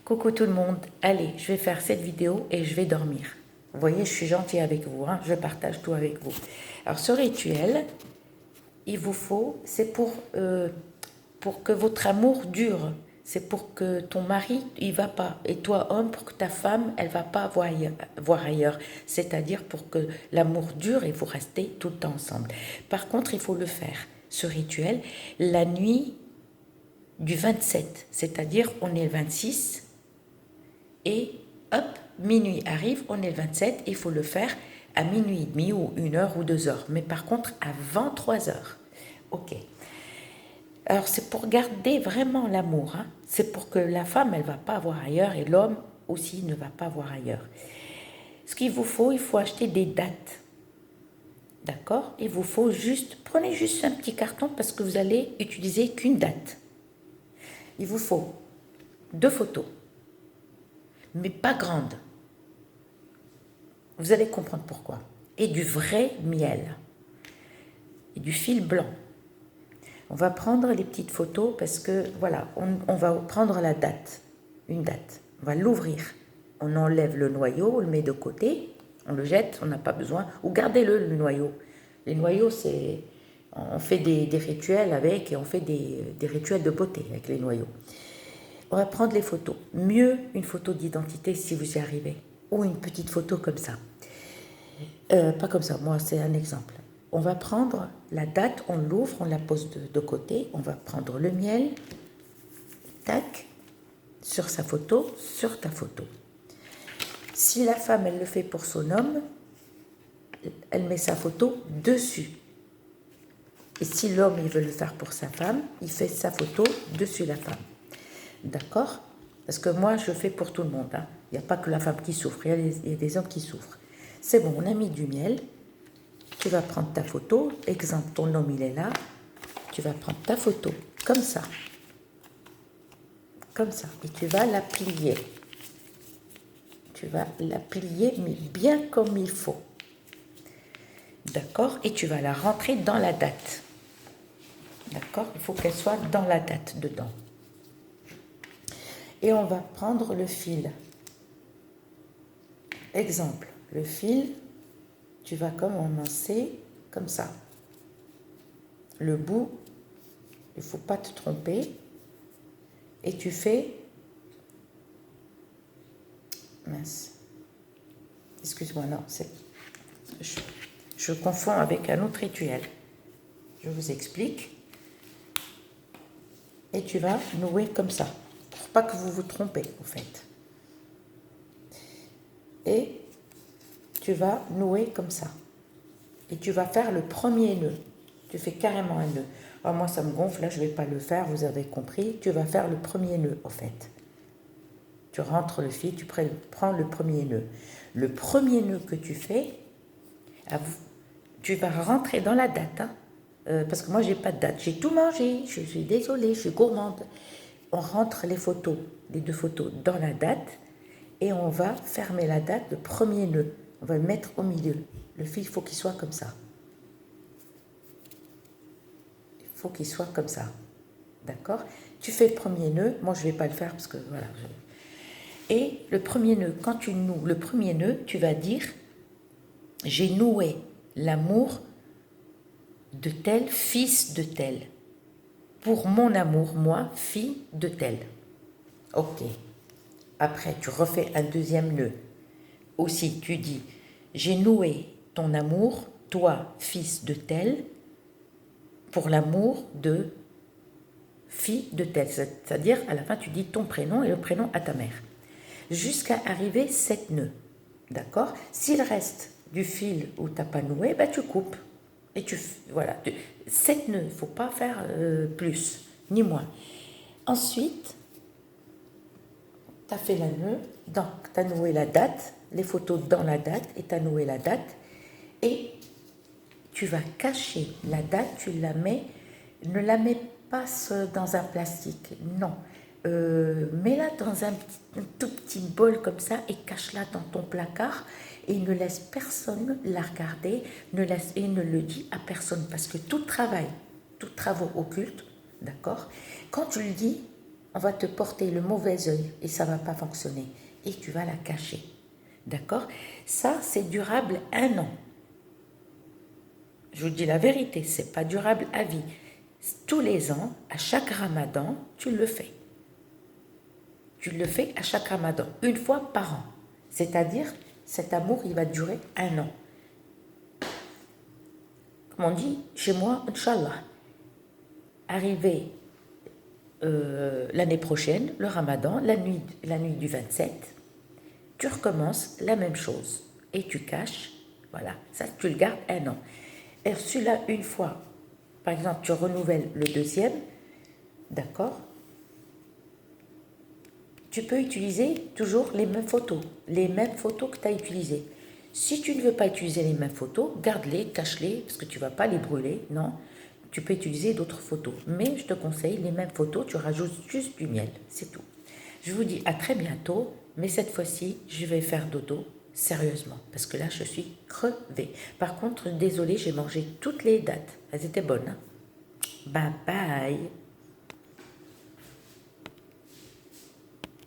Coucou tout le monde, allez, je vais faire cette vidéo et je vais dormir. Vous voyez, je suis gentille avec vous, hein, je partage tout avec vous. Alors ce rituel, il vous faut, c'est pour que votre amour dure. C'est pour que ton mari, il va pas, et toi homme, pour que ta femme, elle va pas voir ailleurs. C'est-à-dire pour que l'amour dure et vous restez tout le temps ensemble. Par contre, il faut le faire, ce rituel, la nuit du 27, c'est-à-dire on est le 26, et hop, minuit arrive, on est le 27, il faut le faire à minuit et demi ou 1 heure ou 2 heures. Mais par contre, avant 3 heures. Ok. Alors c'est pour garder vraiment l'amour. Hein. C'est pour que la femme, elle ne va pas voir ailleurs et l'homme aussi ne va pas voir ailleurs. Ce qu'il vous faut, il faut acheter des dates. D'accord? Il vous faut prenez juste un petit carton parce que vous allez utiliser qu'une date. Il vous faut 2 photos, mais pas grandes. Vous allez comprendre pourquoi. Et du vrai miel. Et du fil blanc. On va prendre les petites photos parce que, voilà, on va prendre la date. Une date. On va l'ouvrir. On enlève le noyau, on le met de côté. On le jette, on n'a pas besoin. Ou gardez-le, le noyau. Les noyaux, c'est... On fait des rituels avec et on fait des rituels de beauté avec les noyaux. On va prendre les photos. Mieux une photo d'identité si vous y arrivez. Ou une petite photo comme ça. Pas comme ça, moi c'est un exemple. On va prendre la date, on l'ouvre, on la pose de côté. On va prendre le miel, tac, sur sa photo, sur ta photo. Si la femme, elle le fait pour son homme, elle met sa photo dessus. Et si l'homme, il veut le faire pour sa femme, il fait sa photo dessus la femme. D'accord? Parce que moi, je fais pour tout le monde. Hein. Il n'y a pas que la femme qui souffre, il y a des hommes qui souffrent. C'est bon, on a mis du miel. Tu vas prendre ta photo. Exemple, ton homme, il est là. Tu vas prendre ta photo comme ça. Comme ça. Et tu vas la plier. Tu vas la plier, mais bien comme il faut. D'accord? Et tu vas la rentrer dans la date. D'accord? Il faut qu'elle soit dans la date dedans. Et on va prendre le fil. Exemple, le fil, tu vas commencer comme ça. Le bout, il ne faut pas te tromper. Et tu fais... Mince. Excuse-moi, non, c'est... Je confonds avec un autre rituel. Je vous explique. Et tu vas nouer comme ça. Pour pas que vous vous trompez, en fait. Et tu vas nouer comme ça. Et tu vas faire le premier nœud. Tu fais carrément un nœud. Alors moi, ça me gonfle, là, je ne vais pas le faire, vous avez compris. Tu vas faire le premier nœud, en fait. Tu rentres le fil, tu prends le premier nœud. Le premier nœud que tu fais, tu vas rentrer dans la date. Hein, parce que moi, je n'ai pas de date. J'ai tout mangé, je suis désolée, je suis gourmande. On rentre les photos, les 2 photos, dans la date. Et on va fermer la date, le premier nœud. On va le mettre au milieu. Le fil, il faut qu'il soit comme ça. Il faut qu'il soit comme ça. D'accord? Tu fais le premier nœud. Moi, je ne vais pas le faire parce que, voilà. Et le premier nœud, quand tu noues le premier nœud, tu vas dire « J'ai noué l'amour de tel, fils de tel. Pour mon amour, moi, fille de tel. » Ok. Après, tu refais un deuxième nœud. Aussi, tu dis « J'ai noué ton amour, toi, fils de tel, pour l'amour de fille de tel. » C'est-à-dire, à la fin, tu dis ton prénom et le prénom à ta mère. Jusqu'à arriver 7 nœuds. D'accord? S'il reste du fil où tu n'as pas noué, ben tu coupes. Et voilà. 7 nœuds, il ne faut pas faire plus, ni moins. Ensuite, tu as fait la nœud, donc tu as noué la date, les photos dans la date, et tu as noué la date, et tu vas cacher la date, tu la mets, ne la mets pas dans un plastique, non. Mets-la dans un tout petit bol comme ça et cache-la dans ton placard et ne laisse personne la regarder et ne le dis à personne parce que tout travail, tout travaux occultes, d'accord, quand tu le dis, on va te porter le mauvais œil et ça ne va pas fonctionner. Et tu vas la cacher. D'accord? Ça, c'est durable 1 an. Je vous dis la vérité, c'est pas durable à vie. Tous les ans, à chaque ramadan, tu le fais. Tu le fais à chaque ramadan, 1 fois par an. C'est-à-dire, cet amour, il va durer 1 an. Comme on dit, chez moi, Inch'Allah, arrivé l'année prochaine, le ramadan, la nuit du 27, tu recommences la même chose et tu caches, voilà, ça tu le gardes 1 an. Et celui-là, 1 fois, par exemple, tu renouvelles le deuxième, d'accord? Tu peux utiliser toujours les mêmes photos que tu as utilisées. Si tu ne veux pas utiliser les mêmes photos, garde-les, cache-les, parce que tu ne vas pas les brûler, non. Tu peux utiliser d'autres photos. Mais je te conseille les mêmes photos, tu rajoutes juste du miel, c'est tout. Je vous dis à très bientôt, mais cette fois-ci, je vais faire dodo sérieusement, parce que là, je suis crevée. Par contre, désolée, j'ai mangé toutes les dates. Elles étaient bonnes. Hein. Bye bye.